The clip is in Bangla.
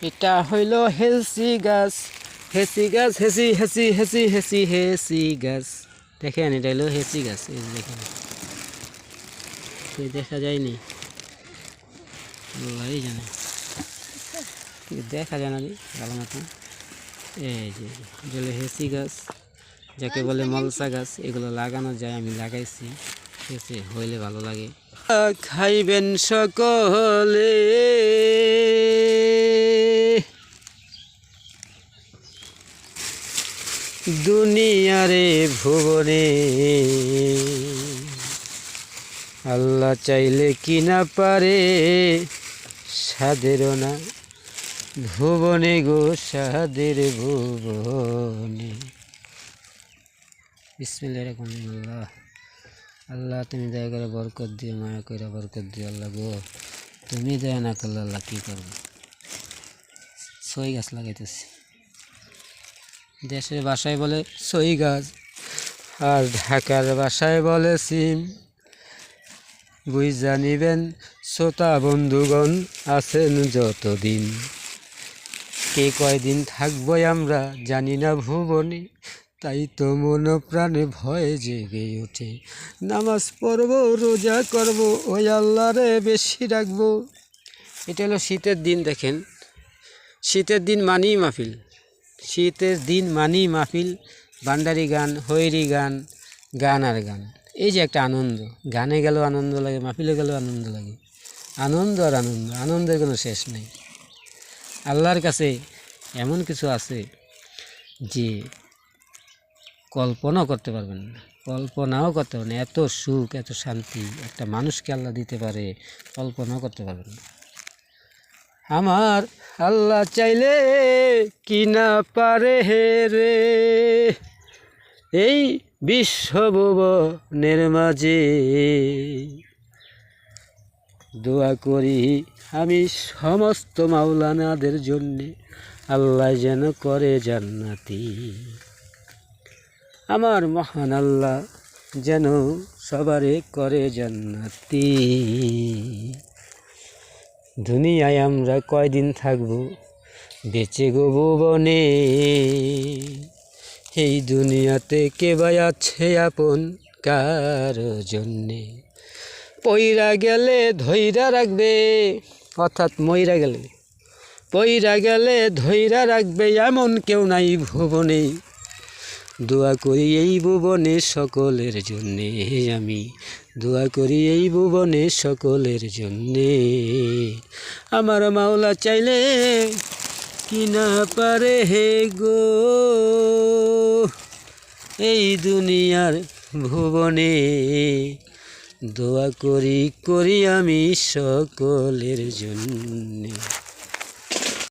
এটা হইল হেসি গাছ, হেসি গাছ, হেসি হেসি হেসি হেসি হেসি গাছ। দেখেন এটা হইল হেসি গাছ, এই যে দেখেন, দেখা যায়নি, ভাই জানে দেখা যায় না ভালো মতো। এই যে এটা হেসি গাছ, যাকে বলে মলসা গাছ, এগুলো লাগানো যায়, আমি লাগাইছি, ঠিক আছে, হইলে ভালো লাগে। খাইবেন সকলে দুনিয়ারে ভুবনে, আল্লাহ চাইলে কি না পারে সাদের না ভুবনে গো, সাদের ভুবনে। বিসমিল্লাহির রহমানির রহিম। আল্লাহ তুমি দয়া করে বরকত দিও, মায়া করে বরকত দিও আল্লাহ গো, তুমি দয়া না করলে আল্লাহ কী করবো। সই গাছ লাগাইতেছি, দেশের ভাষায় বলে সই গাছ, আর ঢাকার ভাষায় বলে সিম। বুঝা নিবেন শ্রোতা বন্ধুগণ, আছেন যতদিন, কে কয়দিন থাকবো আমরা জানি না ভুবনে, তাই তো মন প্রাণে ভয়ে জেগে ওঠে। নামাজ পড়বো, রোজা করবো, ওই আল্লাহরে বেশি রাখবো। এটা হলো শীতের দিন, দেখেন, শীতের দিন মানেই মাহফিল, শীতের দিন মানেই মাহফিল, ভান্ডারি গান, হৈরি গান, গান আর গান। এই যে একটা আনন্দ, গানে গেলেও আনন্দ লাগে, মাহফিলে গেলেও আনন্দ লাগে, আনন্দ আর আনন্দ, আনন্দের কোনো শেষ নেই। আল্লাহর কাছে এমন কিছু আছে যে কল্পনাও করতে পারবেন না, কল্পনাও করতে পারবেন না, এত সুখ, এত শান্তি একটা মানুষকে আল্লাহ দিতে পারে, কল্পনাও করতে পারবেন না। আমার আল্লাহ চাইলে কি না পারে হে রে, এই বিশ্বভুবনের মাঝে দোয়া করি আমি সমস্ত মাওলানাদের জন্যে, আল্লাহ যেন করে জান্নাতি। আমার মহান আল্লাহ যেন সবারে করে জান্নাতি। দুনিয়ায় আমরা কয়দিন থাকবো বেঁচে গো ভুবনে, এই দুনিয়াতে কে বা আছে আপন কার জন্যে। পইরা গেলে ধইরা রাখবে, অর্থাৎ মইরা গেলে পইরা গেলে ধইরা রাখবে, এমন কেউ নাই ভুবনে। দোয়া করি এই ভুবনে সকলের জন্যে, আমি দোয়া করি এই ভুবনে সকলের জন্যে। আমার মাওলা চাইলে কি না পারে হে গো, এই দুনিয়ার ভুবনে দোয়া করি আমি সকলের জন্যে।